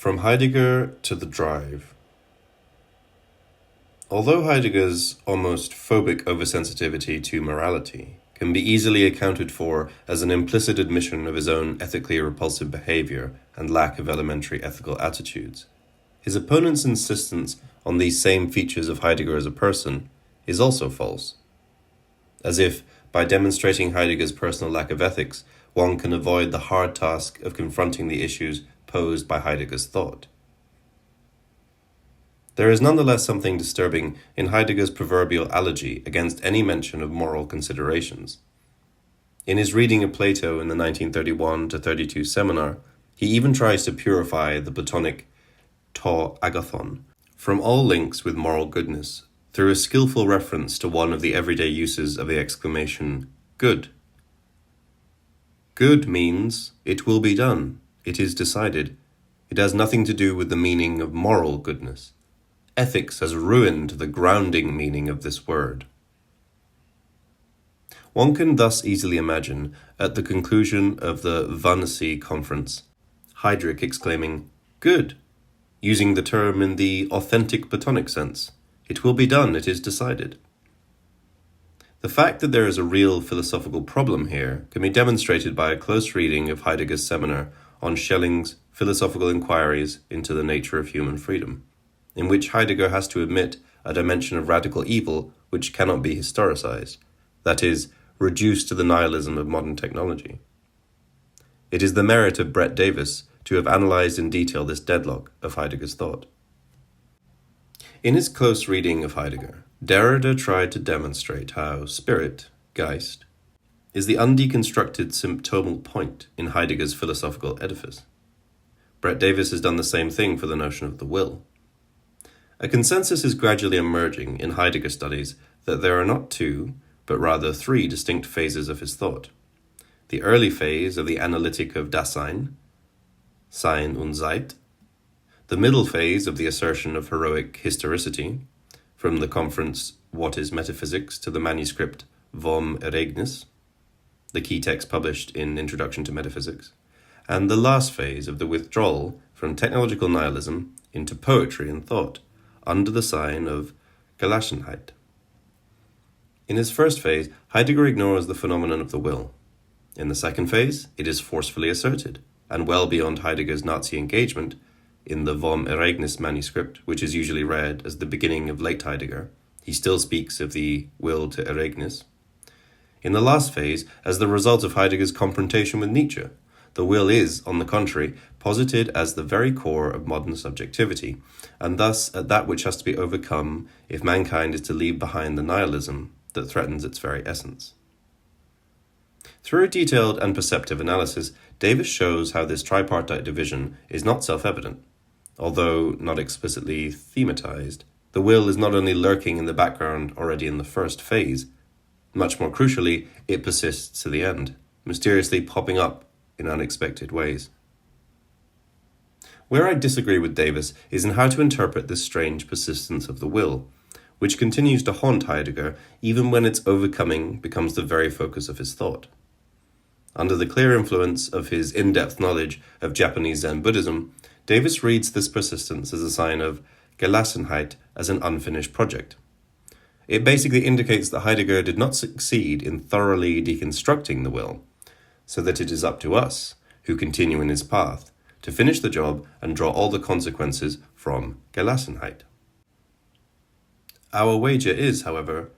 From Heidegger to the drive. Although Heidegger's almost phobic oversensitivity to morality can be easily accounted for as an implicit admission of his own ethically repulsive behavior and lack of elementary ethical attitudes, his opponent's insistence on these same features of Heidegger as a person is also false. As if, by demonstrating Heidegger's personal lack of ethics, one can avoid the hard task of confronting the issues posed by Heidegger's thought. There is nonetheless something disturbing in Heidegger's proverbial allergy against any mention of moral considerations. In his reading of Plato in the 1931-32 seminar, he even tries to purify the Platonic to agathon from all links with moral goodness through a skillful reference to one of the everyday uses of the exclamation, good. Good means, it will be done, it is decided. It has nothing to do with the meaning of moral goodness. Ethics has ruined the grounding meaning of this word. One can thus easily imagine, at the conclusion of the Wannsee conference, Heydrich exclaiming, good, using the term in the authentic Platonic sense. It will be done, it is decided. The fact that there is a real philosophical problem here can be demonstrated by a close reading of Heidegger's seminar on Schelling's Philosophical Inquiries into the Nature of Human Freedom, in which Heidegger has to admit a dimension of radical evil which cannot be historicized, that is, reduced to the nihilism of modern technology. It is the merit of Bret to have analyzed in detail this deadlock of Heidegger's thought. In his close reading of Heidegger, Derrida tried to demonstrate how spirit, Geist, is the undeconstructed symptomal point in Heidegger's philosophical edifice. Bret has done the same thing for the notion of the will. A consensus is gradually emerging in Heidegger studies that there are not two, but rather three distinct phases of his thought. The early phase of the Analytic of Dasein, Sein und Zeit, the middle phase of the assertion of heroic historicity, from the conference What is Metaphysics to the manuscript Vom Ereignis, the key text published in Introduction to Metaphysics, and the last phase of the withdrawal from technological nihilism into poetry and thought, under the sign of Gelassenheit. In his first phase, Heidegger ignores the phenomenon of the will. In the second phase, it is forcefully asserted, and well beyond Heidegger's Nazi engagement, in the Vom Ereignis manuscript, which is usually read as the beginning of late Heidegger, he still speaks of the will to Ereignis. In the last phase, as the result of Heidegger's confrontation with Nietzsche, the will is, on the contrary, posited as the very core of modern subjectivity, and thus at that which has to be overcome if mankind is to leave behind the nihilism that threatens its very essence. Through a detailed and perceptive analysis, Davis shows how this tripartite division is not self-evident. Although not explicitly thematized, the will is not only lurking in the background already in the first phase, much more crucially, it persists to the end, mysteriously popping up in unexpected ways. Where I disagree with Davis is in how to interpret this strange persistence of the will, which continues to haunt Heidegger even when its overcoming becomes the very focus of his thought. Under the clear influence of his in-depth knowledge of Japanese Zen Buddhism, Davis reads this persistence as a sign of Gelassenheit as an unfinished project. It basically indicates that Heidegger did not succeed in thoroughly deconstructing the will, so that it is up to us, who continue in his path, to finish the job and draw all the consequences from Gelassenheit. Our wager is, however,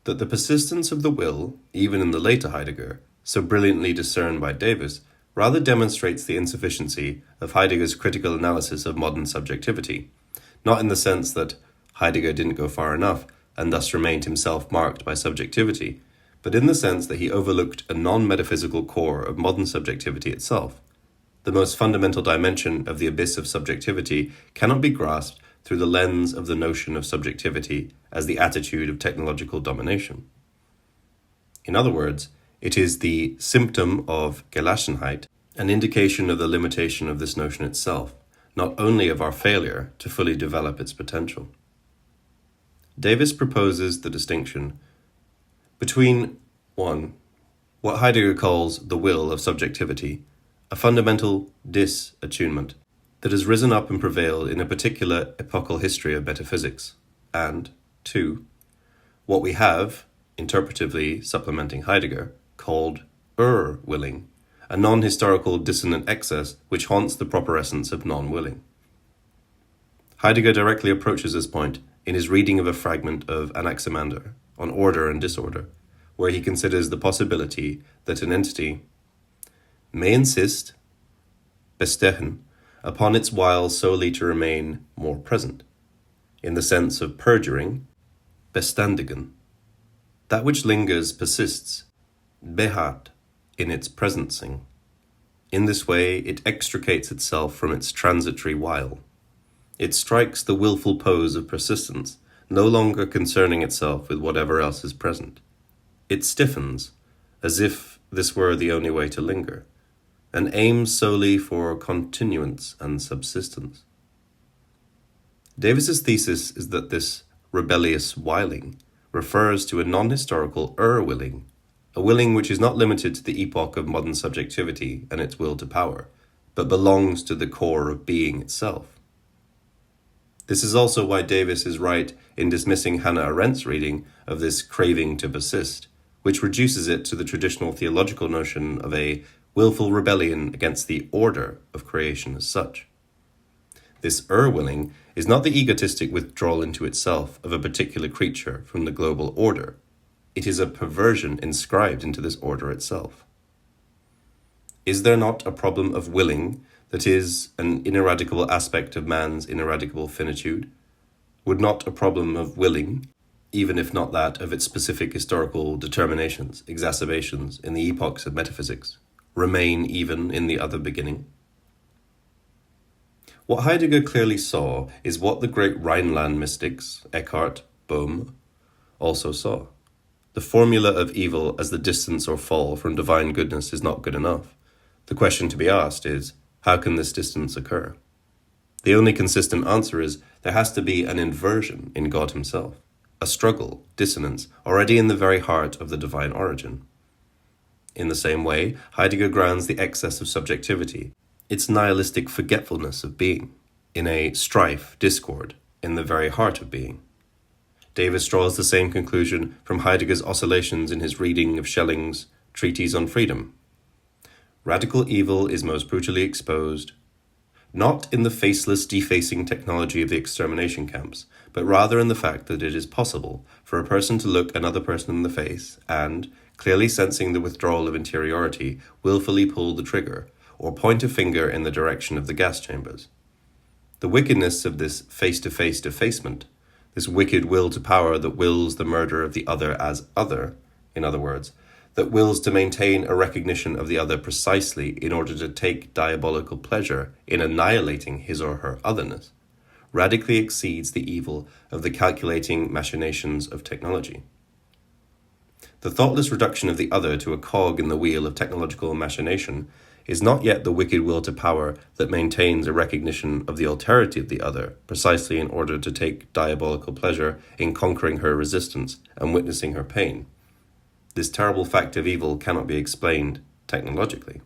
that the persistence of the will, even in the later Heidegger, so brilliantly discerned by Davis, rather demonstrates the insufficiency of Heidegger's critical analysis of modern subjectivity, not in the sense that Heidegger didn't go far enough and thus remained himself marked by subjectivity, but in the sense that he overlooked a non-metaphysical core of modern subjectivity itself. The most fundamental dimension of the abyss of subjectivity cannot be grasped through the lens of the notion of subjectivity as the attitude of technological domination. In other words, it is the symptom of Gelassenheit, an indication of the limitation of this notion itself, not only of our failure to fully develop its potential. Davis proposes the distinction between 1. What Heidegger calls the will of subjectivity, a fundamental disattunement, that has risen up and prevailed in a particular epochal history of metaphysics, and 2. What we have, interpretively supplementing Heidegger, called willing, a non-historical dissonant excess which haunts the proper essence of non-willing. Heidegger directly approaches this point in his reading of a fragment of Anaximander on order and disorder, where he considers the possibility that an entity may insist, bestechen, upon its while solely to remain more present, in the sense of perjuring, bestandigen. That which lingers persists, beharrt, in its presencing. In this way it extricates itself from its transitory while. It strikes the willful pose of persistence, no longer concerning itself with whatever else is present. It stiffens, as if this were the only way to linger, and aims solely for continuance and subsistence. Davis's thesis is that this rebellious whiling refers to a non-historical willing, a willing which is not limited to the epoch of modern subjectivity and its will to power, but belongs to the core of being itself. This is also why Davis is right in dismissing Hannah Arendt's reading of this craving to persist, which reduces it to the traditional theological notion of a willful rebellion against the order of creation as such. This willing is not the egotistic withdrawal into itself of a particular creature from the global order. It is a perversion inscribed into this order itself. Is there not a problem of willing that is an ineradicable aspect of man's ineradicable finitude? Would not a problem of willing, even if not that of its specific historical determinations, exacerbations in the epochs of metaphysics, remain even in the other beginning? What Heidegger clearly saw is what the great Rhineland mystics, Eckhart, Böhme, also saw. The formula of evil as the distance or fall from divine goodness is not good enough. The question to be asked is, how can this distance occur? The only consistent answer is there has to be an inversion in God himself, a struggle, dissonance, already in the very heart of the divine origin. In the same way, Heidegger grounds the excess of subjectivity, its nihilistic forgetfulness of being, in a strife, discord, in the very heart of being. Davis draws the same conclusion from Heidegger's oscillations in his reading of Schelling's Treatise on Freedom. Radical evil is most brutally exposed, not in the faceless, defacing technology of the extermination camps, but rather in the fact that it is possible for a person to look another person in the face and, clearly sensing the withdrawal of interiority, willfully pull the trigger, or point a finger in the direction of the gas chambers. The wickedness of this face-to-face defacement, this wicked will to power that wills the murder of the other as other, in other words, that wills to maintain a recognition of the other precisely in order to take diabolical pleasure in annihilating his or her otherness, radically exceeds the evil of the calculating machinations of technology. The thoughtless reduction of the other to a cog in the wheel of technological machination is not yet the wicked will to power that maintains a recognition of the alterity of the other, precisely in order to take diabolical pleasure in conquering her resistance and witnessing her pain. This terrible fact of evil cannot be explained technologically.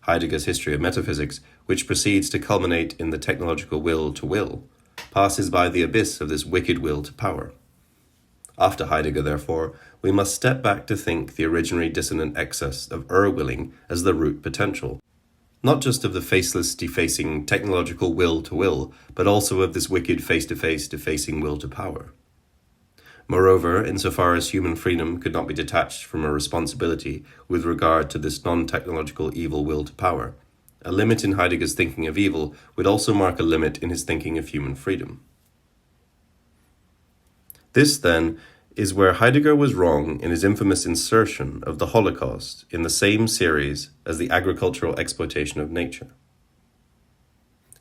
Heidegger's history of metaphysics, which proceeds to culminate in the technological will to will, passes by the abyss of this wicked will to power. After Heidegger, therefore, we must step back to think the originary dissonant excess of willing as the root potential, not just of the faceless, defacing technological will to will, but also of this wicked face-to-face defacing will to power. Moreover, insofar as human freedom could not be detached from a responsibility with regard to this non-technological evil will to power, a limit in Heidegger's thinking of evil would also mark a limit in his thinking of human freedom. This, then, is where Heidegger was wrong in his infamous insertion of the Holocaust in the same series as the agricultural exploitation of nature.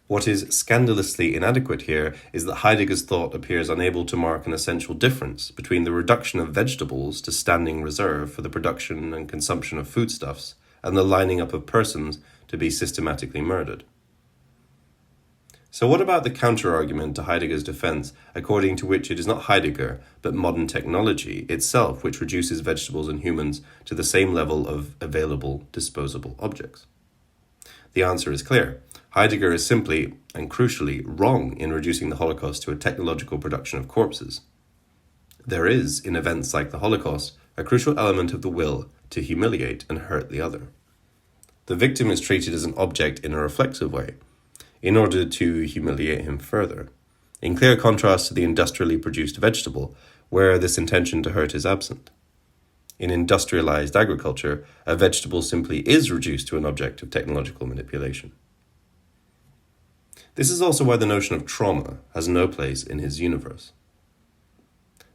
What is scandalously inadequate here is that Heidegger's thought appears unable to mark an essential difference between the reduction of vegetables to standing reserve for the production and consumption of foodstuffs and the lining up of persons to be systematically murdered. So what about the counter-argument to Heidegger's defense, according to which it is not Heidegger, but modern technology itself which reduces vegetables and humans to the same level of available, disposable objects? The answer is clear. Heidegger is simply, and crucially, wrong in reducing the Holocaust to a technological production of corpses. There is, in events like the Holocaust, a crucial element of the will to humiliate and hurt the other. The victim is treated as an object in a reflexive way, in order to humiliate him further, in clear contrast to the industrially produced vegetable, where this intention to hurt is absent. In industrialized agriculture, a vegetable simply is reduced to an object of technological manipulation. This is also why the notion of trauma has no place in his universe.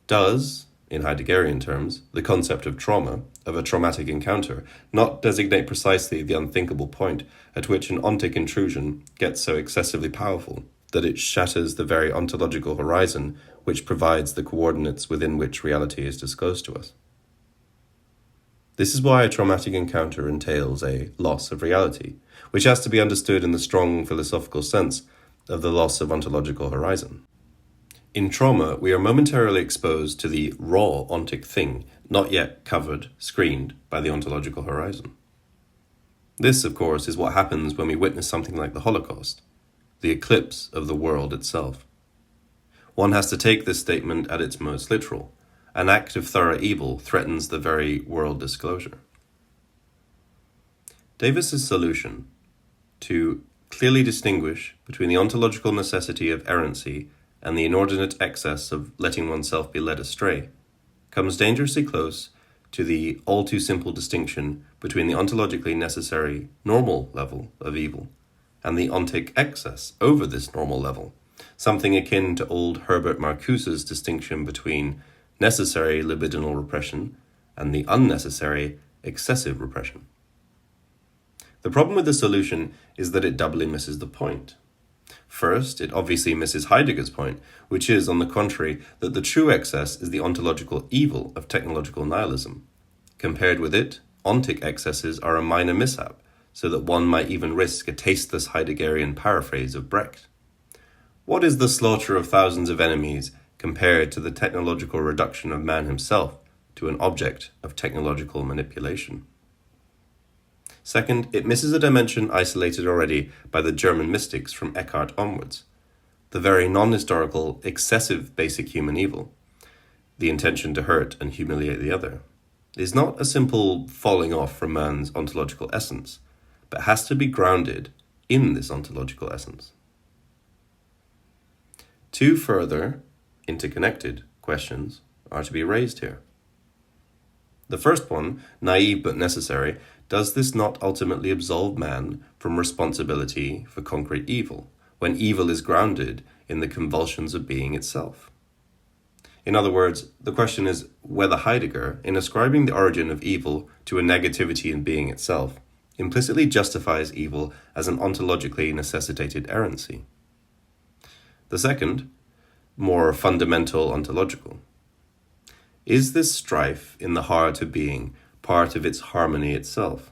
Does, in Heideggerian terms, the concept of trauma, of a traumatic encounter, not designate precisely the unthinkable point at which an ontic intrusion gets so excessively powerful that it shatters the very ontological horizon which provides the coordinates within which reality is disclosed to us? This is why a traumatic encounter entails a loss of reality, which has to be understood in the strong philosophical sense of the loss of ontological horizon. In trauma, we are momentarily exposed to the raw ontic thing, not yet covered, screened by the ontological horizon. This, of course, is what happens when we witness something like the Holocaust, the eclipse of the world itself. One has to take this statement at its most literal. An act of thorough evil threatens the very world disclosure. Davis's solution to clearly distinguish between the ontological necessity of errancy and the inordinate excess of letting oneself be led astray comes dangerously close to the all-too-simple distinction between the ontologically necessary normal level of evil and the ontic excess over this normal level, something akin to old Herbert Marcuse's distinction between necessary libidinal repression and the unnecessary excessive repression. The problem with this solution is that it doubly misses the point. First, it obviously misses Heidegger's point, which is, on the contrary, that the true excess is the ontological evil of technological nihilism. Compared with it, ontic excesses are a minor mishap, so that one might even risk a tasteless Heideggerian paraphrase of Brecht. What is the slaughter of thousands of enemies compared to the technological reduction of man himself to an object of technological manipulation? Second, it misses a dimension isolated already by the German mystics from Eckhart onwards, the very non-historical, excessive basic human evil, the intention to hurt and humiliate the other, is not a simple falling off from man's ontological essence, but has to be grounded in this ontological essence. Two further, interconnected questions are to be raised here. The first one, naive but necessary, does this not ultimately absolve man from responsibility for concrete evil, when evil is grounded in the convulsions of being itself? In other words, the question is whether Heidegger, in ascribing the origin of evil to a negativity in being itself, implicitly justifies evil as an ontologically necessitated errancy. The second, more fundamental ontological. Is this strife in the heart of being part of its harmony itself,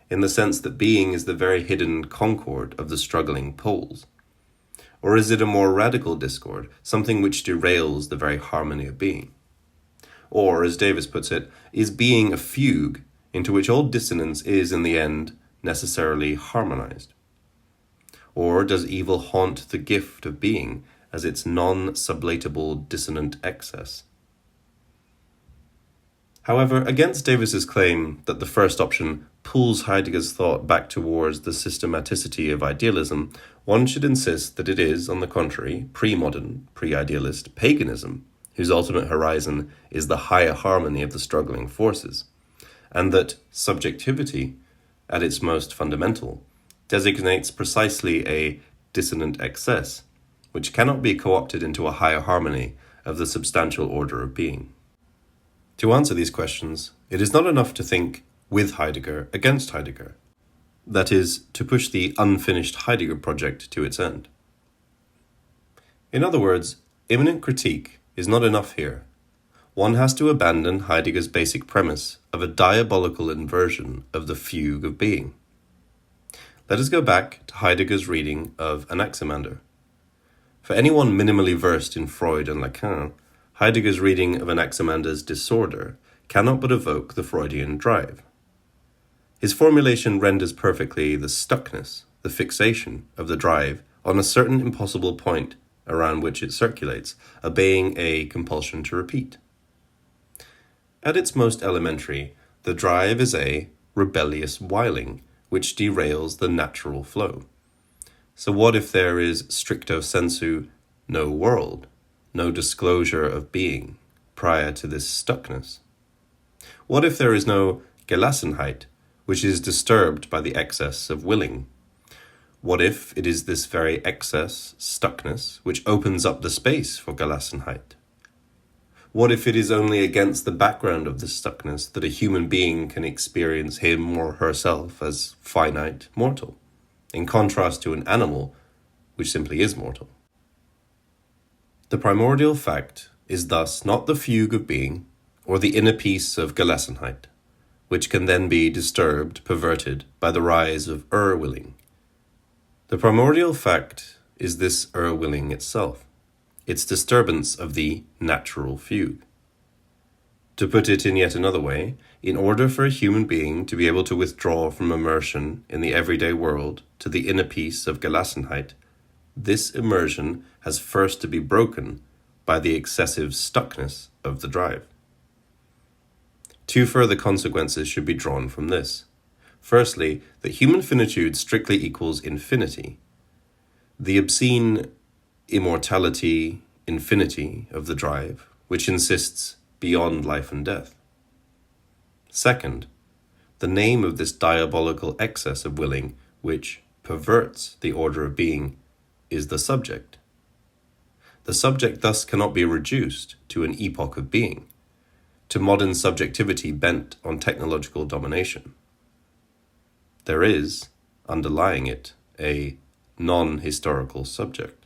in the sense that being is the very hidden concord of the struggling poles? Or is it a more radical discord, something which derails the very harmony of being? Or, as Davis puts it, is being a fugue into which all dissonance is, in the end, necessarily harmonized? Or does evil haunt the gift of being as its non-sublatable dissonant excess? However, against Davis's claim that the first option pulls Heidegger's thought back towards the systematicity of idealism, one should insist that it is, on the contrary, pre-modern, pre-idealist paganism, whose ultimate horizon is the higher harmony of the struggling forces, and that subjectivity, at its most fundamental, designates precisely a dissonant excess, which cannot be co-opted into a higher harmony of the substantial order of being. To answer these questions, it is not enough to think with Heidegger against Heidegger, that is, to push the unfinished Heidegger project to its end. In other words, immanent critique is not enough here. One has to abandon Heidegger's basic premise of a diabolical inversion of the fugue of being. Let us go back to Heidegger's reading of Anaximander. For anyone minimally versed in Freud and Lacan, Heidegger's reading of Anaximander's disorder cannot but evoke the Freudian drive. His formulation renders perfectly the stuckness the fixation of the drive on a certain impossible point around which it circulates, obeying a compulsion to repeat. At its most elementary, the drive is a rebellious whiling, which derails the natural flow. So what if there is stricto sensu no world, no disclosure of being prior to this stuckness? What if there is no Gelassenheit, which is disturbed by the excess of willing? What if it is this very excess, stuckness, which opens up the space for Gelassenheit? What if it is only against the background of this stuckness that a human being can experience him or herself as finite, mortal, in contrast to an animal which simply is mortal? The primordial fact is thus not the fugue of being, or the inner peace of Gelassenheit, which can then be disturbed, perverted by the rise of willing. The primordial fact is this willing itself, its disturbance of the natural fugue. To put it in yet another way, in order for a human being to be able to withdraw from immersion in the everyday world to the inner peace of Gelassenheit, this immersion has first to be broken by the excessive stuckness of the drive. Two further consequences should be drawn from this. Firstly, that human finitude strictly equals infinity. The obscene immortality, infinity of the drive, which insists beyond life and death. Second, the name of this diabolical excess of willing, which perverts the order of being, is the subject. The subject thus cannot be reduced to an epoch of being, to modern subjectivity bent on technological domination. There is, underlying it, a non-historical subject.